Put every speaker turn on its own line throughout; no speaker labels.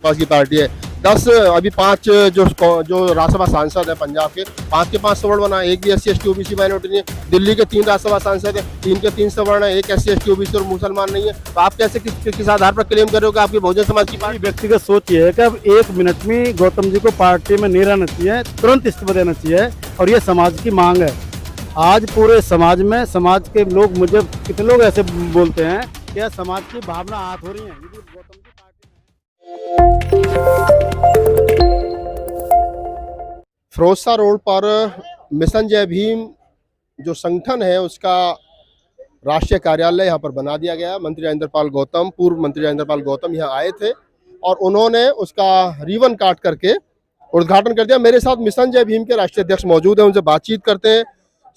पास की पार्टी है। 10 अभी 5 जो राज्यसभा सांसद है पंजाब के, 5 के 5 सवर्ण बना, एक भी एससी एसटी ओबीसी माइनॉरिटी नहीं है। दिल्ली के 3 राज्यसभा सांसद है, 3 के 3 सवर्ण है, एक एससी एसटी ओबीसी और मुसलमान नहीं है। तो आप कैसे किस आधार पर क्लेम कर रहे हो कि आपकी बहुजन समाज की
मेरी व्यक्तिगत सोच ये है कि अब 1 मिनट में गौतम जी को पार्टी में नहीं रहना चाहिए, तुरंत इस्तीफा देना चाहिए और ये समाज की मांग है। आज पूरे समाज में समाज के लोग, मुझे कितने लोग ऐसे बोलते हैं कि यार समाज की भावना हाथ हो रही है यदि गौतम जी पार्टी
फिरोजशाह रोड पर मिशन जय भीम जो संगठन है उसका राष्ट्रीय कार्यालय यहाँ पर बना दिया गया। मंत्री राजेंद्र गौतम, पूर्व मंत्री राजेंद्र गौतम यहाँ आए थे और उन्होंने उसका रिबन काट करके उद्घाटन कर दिया। मेरे साथ मिशन जय भीम के राष्ट्रीय अध्यक्ष मौजूद हैं, उनसे बातचीत करते हैं।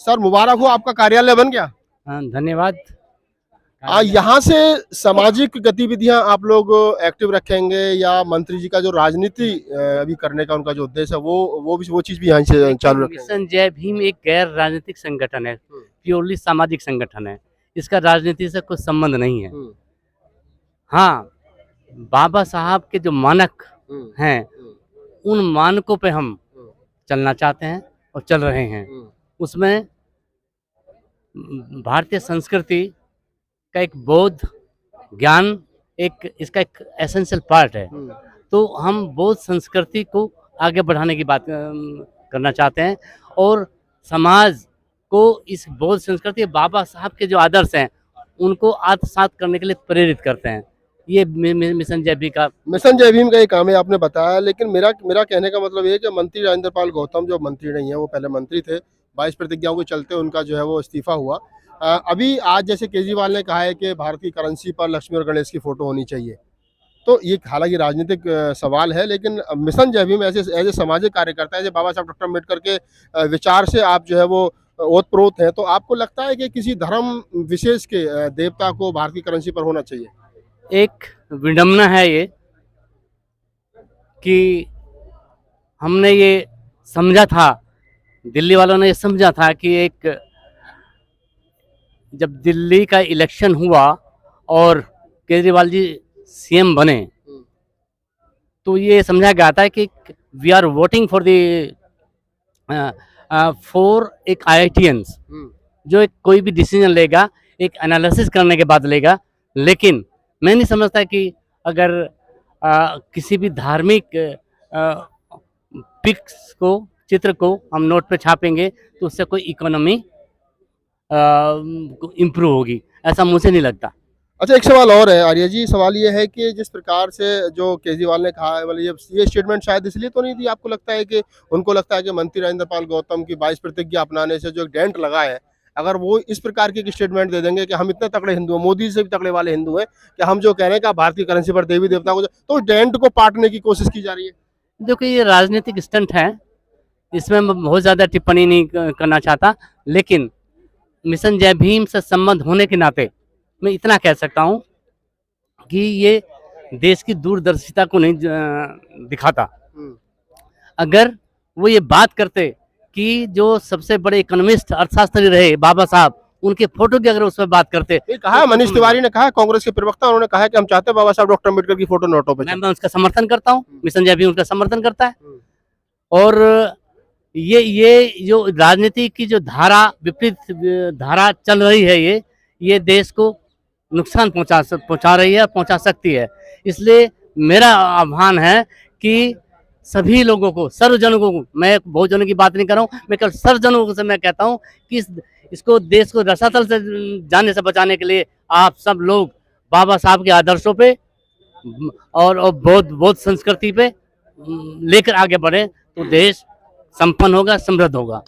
सर मुबारक हो, आपका कार्यालय बन गया।
धन्यवाद।
यहाँ से सामाजिक गतिविधियां आप लोग एक्टिव रखेंगे या मंत्री जी का जो राजनीति अभी करने का उनका जो उद्देश्य है वो चीज भी यहाँ से चालू रखेंगे?
मिशन जय भीम एक गैर राजनीतिक संगठन है, प्योरली सामाजिक संगठन है। इसका राजनीति से कोई संबंध नहीं है। हाँ, बाबा साहब के जो मानक हैं उन मानकों पे हम चलना चाहते हैं और चल रहे हैं। उसमें भारतीय संस्कृति का एक बौद्ध ज्ञान इसका एक एसेंशियल पार्ट है। तो हम बौद्ध संस्कृति को आगे बढ़ाने की बात करना चाहते हैं और समाज को इस बौद्ध संस्कृति, बाबा साहब के जो आदर्श हैं उनको आत्मसात करने के लिए प्रेरित करते हैं। ये मिशन जय भीम का
ये काम है, आपने बताया। लेकिन मेरा कहने का मतलब ये है कि मंत्री राजेंद्र गौतम जो मंत्री नहीं है, वो पहले मंत्री थे, 22 प्रतिज्ञाओं के चलते उनका जो है वो इस्तीफा हुआ। अभी आज जैसे केजरीवाल ने कहा है कि भारतीय करेंसी पर लक्ष्मी और गणेश की फोटो होनी चाहिए, तो ये हालांकि राजनीतिक सवाल है, लेकिन मिशन जय भीम ऐसे सामाजिक कार्यकर्ता है, बाबा साहब डॉक्टर अम्बेडकर के विचार से आप जो है वो ओतप्रोत हैं, तो आपको लगता है कि किसी धर्म विशेष के देवता को भारतीय करेंसी पर होना चाहिए?
एक विडंबना है ये कि हमने ये समझा था, दिल्ली वालों ने ये समझा था कि जब दिल्ली का इलेक्शन हुआ और केजरीवाल जी सीएम बने तो ये समझा गया था कि वी आर वोटिंग फॉर एक IITians जो कोई भी डिसीजन लेगा एक एनालिसिस करने के बाद लेगा। लेकिन मैं नहीं समझता कि अगर किसी भी धार्मिक पिक्स को, चित्र को हम नोट पे छापेंगे तो उससे कोई इकोनॉमी इम्प्रूव होगी, ऐसा मुझे नहीं लगता।
अच्छा, एक सवाल और है आर्य जी। सवाल ये है कि जिस प्रकार से जो केजरीवाल ने कहा है, मतलब ये स्टेटमेंट शायद इसलिए तो नहीं दी, आपको लगता है कि उनको लगता है कि मंत्री राजेंद्र गौतम की 22 प्रतिज्ञा अपनाने से जो एक डेंट लगा है, अगर वो इस प्रकार की स्टेटमेंट दे देंगे कि हम इतने तगड़े हिंदू हैं, मोदी से भी तगड़े वाले हिंदू हैं, कि हम जो कह रहे हैं कि भारतीय करेंसी पर देवी देवता को, तो डेंट को पाटने की कोशिश की जा रही है।
देखो, ये राजनीतिक स्टंट है, इसमें मैं बहुत ज़्यादा टिप्पणी नहीं करना चाहता। लेकिन मिशन जय भीम से संबंध होने के नाते मैं इतना कह सकता हूँ कि ये देश की दूरदर्शिता को नहीं दिखाता। अगर वो ये बात करते कि जो सबसे बड़े इकोनॉमिस्ट, अर्थशास्त्री रहे बाबा साहब, उनके फोटो की अगर उसमें बात करते,
कहा मनीष तिवारी ने कहा, कांग्रेस के प्रवक्ता, उन्होंने कहा कि हम चाहते हैं बाबा साहब डॉक्टर अम्बेडकर की फोटो नोटों पे।
मैं उसका समर्थन करता हूँ, मिशन जय भीम उसका समर्थन करता है। और ये जो राजनीति की जो धारा, विपरीत धारा चल रही है, ये देश को नुकसान पहुंचा रही है, पहुंचा सकती है। इसलिए मेरा आह्वान है कि सभी लोगों को, सर्वजनों को, मैं बहुजनों की बात नहीं कर रहा हूँ, मैं केवल सर्वजनों से मैं कहता हूँ कि इसको, देश को रसातल से जाने से बचाने के लिए आप सब लोग बाबा साहब के आदर्शों पे और बौद्ध संस्कृति पे लेकर आगे बढ़े तो देश संपन्न होगा, समृद्ध होगा।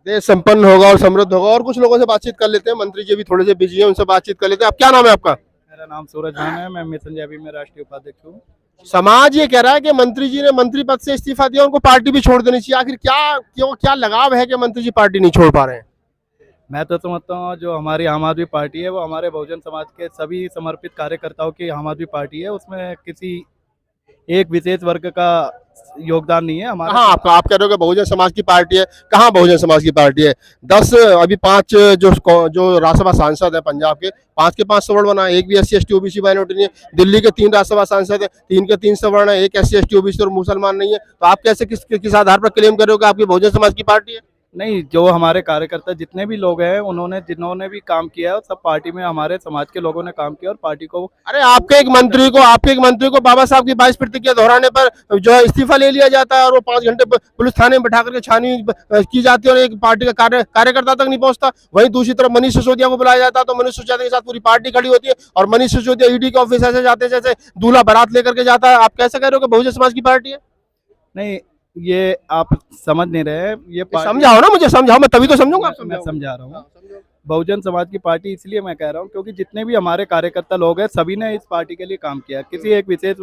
देश संपन्न होगा और समृद्ध होगा। और कुछ लोगों से बातचीत कर लेते हैं, मंत्री जी भी थोड़े से बिजी हैं, उनसे बातचीत कर लेते हैं। आप, क्या नाम है आपका?
मेरा नाम सूरज भान है, मैं मिशन जय भीम में राष्ट्रीय उपाध्यक्ष हूँ।
समाज ये कह रहा है कि मंत्री जी ने मंत्री पद से इस्तीफा दिया, उनको पार्टी भी छोड़ देनी चाहिए। आखिर क्या लगाव है कि मंत्री जी पार्टी नहीं छोड़ पा रहे हैं?
मैं तो समझता हूँ जो हमारी आम आदमी पार्टी है वो हमारे बहुजन समाज के सभी समर्पित कार्यकर्ताओं की आम आदमी पार्टी है। उसमें किसी एक विशेष वर्ग का योगदान नहीं है हमारा।
कहाँ आपका, आप कह रहे हो कि बहुजन समाज की पार्टी है, कहाँ बहुजन समाज की पार्टी है? 10 अभी 5 जो राज्यसभा सांसद है पंजाब के, 5 के 5 सवर्ण बना, एक भी SC ST OBC माइनॉरिटी नहीं है। दिल्ली के 3 राज्यसभा सांसद है, 3 के 3 सवर्ण है, एक SC ST OBC और मुसलमान नहीं है। तो आप कैसे किस आधार पर क्लेम कर रहे हो कि आपकी बहुजन समाज की पार्टी है?
नहीं, जो हमारे कार्यकर्ता जितने भी लोग हैं जिन्होंने भी काम किया है, सब पार्टी में हमारे समाज के लोगों ने काम किया और पार्टी को। अरे
आपके एक मंत्री को बाबा साहब की 22 प्रतिज्ञा दोहराने पर जो है इस्तीफा ले लिया जाता है और वो 5 घंटे पुलिस थाने में बैठा करके छानबीन की जाती है और एक पार्टी का कार्यकर्ता तक नहीं पहुंचता। वहीं दूसरी तरफ मनीष सिसोदिया को बुलाया जाता है तो मनीष सिसोदिया के साथ पूरी पार्टी खड़ी होती है और मनीष सिसोदिया ED के ऑफिस ऐसे जाते हैं जैसे दूल्हा बारात लेकर के जाता है। आप कैसे कह रहे हो कि बहुजन समाज की पार्टी है?
नहीं, ये आप समझ नहीं रहे हैं। ये
समझाओ ना, मुझे समझाओ, मैं तभी तो समझूंगा।
मैं समझा रहा हूँ। बहुजन समाज की पार्टी इसलिए मैं कह रहा हूँ क्योंकि जितने भी हमारे कार्यकर्ता लोग हैं सभी ने इस पार्टी के लिए काम किया। किसी एक विशेष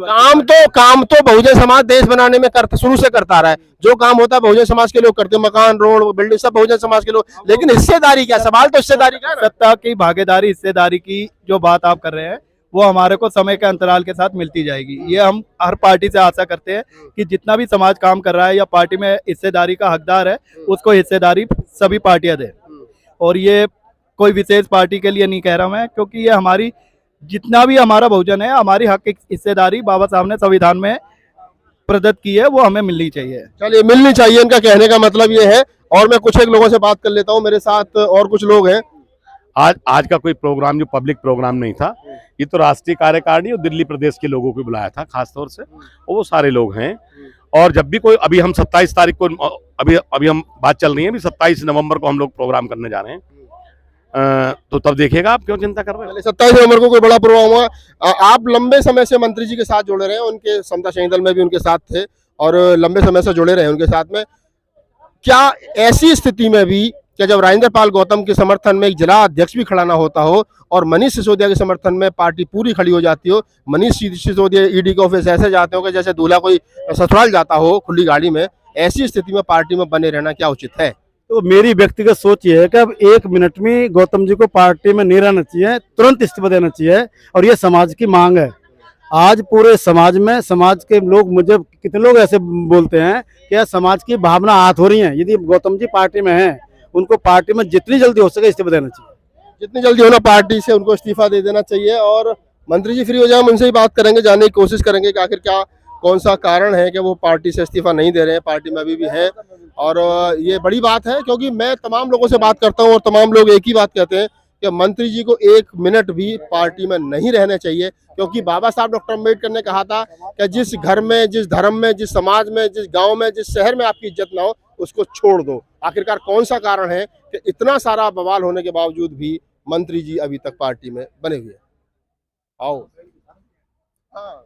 काम तो बहुजन समाज देश बनाने में शुरू से करता रहा है। जो काम होता है बहुजन समाज के लोग करते हैं, मकान, रोड, बिल्डिंग सब बहुजन समाज के लोग। लेकिन हिस्सेदारी क्या, सवाल तो हिस्सेदारी का है।
सत्ता की भागीदारी, हिस्सेदारी की जो बात आप कर रहे हैं वो हमारे को समय के अंतराल के साथ मिलती जाएगी। ये हम हर पार्टी से आशा करते हैं कि जितना भी समाज काम कर रहा है या पार्टी में हिस्सेदारी का हकदार है उसको हिस्सेदारी सभी पार्टियां दे। और ये कोई विशेष पार्टी के लिए नहीं कह रहा मैं, क्योंकि ये हमारी जितना भी हमारा बहुजन है, हमारी हक हिस्सेदारी बाबा साहब ने संविधान में प्रदत्त की है, वो हमें मिलनी चाहिए।
चलिए, मिलनी चाहिए, इनका कहने का मतलब ये है। और मैं कुछ एक लोगों से बात कर लेता हूँ, मेरे साथ और कुछ लोग हैं।
आज का कोई प्रोग्राम जो पब्लिक प्रोग्राम नहीं था, ये तो राष्ट्रीय कार्यकारिणी और दिल्ली प्रदेश के लोगों को बुलाया था खास तौर से, और वो सारे लोग हैं। और जब भी कोई, अभी हम 27 तारीख को, अभी हम बात चल रही है, अभी 27 नवंबर को हम लोग प्रोग्राम करने जा रहे हैं। तो तब देखिएगा, आप क्यों चिंता कर रहे हैं?
27 नवंबर को कोई बड़ा प्रोग्राम हुआ। आप लंबे समय से मंत्री जी के साथ जुड़े रहे हैं, उनके समता संघ दल में भी उनके साथ थे और लंबे समय से जुड़े रहे उनके साथ में। क्या ऐसी स्थिति में भी कि जब राजेंद्र पाल गौतम के समर्थन में एक जिला अध्यक्ष भी खड़ा ना होता हो और मनीष सिसोदिया के समर्थन में पार्टी पूरी खड़ी हो जाती हो, मनीष सिसोदिया ED के ऑफिस ऐसे जाते हो कि जैसे दूल्हा कोई ससुराल जाता हो खुली गाड़ी में, ऐसी स्थिति में पार्टी में बने रहना क्या उचित है?
तो मेरी व्यक्तिगत सोच ये है कि अब 1 मिनट में गौतम जी को पार्टी में नहीं रहना चाहिए, तुरंत इस्तीफा देना चाहिए और ये समाज की मांग है। आज पूरे समाज में, समाज के लोग, मुझे कितने लोग ऐसे बोलते हैं कि समाज की भावना आहत हो रही है। यदि गौतम जी पार्टी में हैं, उनको पार्टी में जितनी जल्दी हो सके इस्तीफा देना चाहिए।
जितनी जल्दी होना पार्टी से उनको इस्तीफा दे देना चाहिए। और मंत्री जी फ्री हो जाए, हम उनसे ही बात करेंगे, जानने की कोशिश करेंगे कि आखिर क्या कौन सा कारण है कि वो पार्टी से इस्तीफा नहीं दे रहे हैं, पार्टी में अभी भी है। और ये बड़ी बात है, क्योंकि मैं तमाम लोगों से बात करता हूँ और तमाम लोग एक ही बात कहते हैं कि मंत्री जी को 1 मिनट भी पार्टी में नहीं रहने चाहिए, क्योंकि बाबा साहब डॉक्टर अम्बेडकर ने कहा था कि जिस घर में, जिस धर्म में, जिस समाज में, जिस गांव में, जिस शहर में आपकी इज्जत ना हो उसको छोड़ दो। आखिरकार कौन सा कारण है कि इतना सारा बवाल होने के बावजूद भी मंत्री जी अभी तक पार्टी में बने हुए हैं? आओ। हाँ।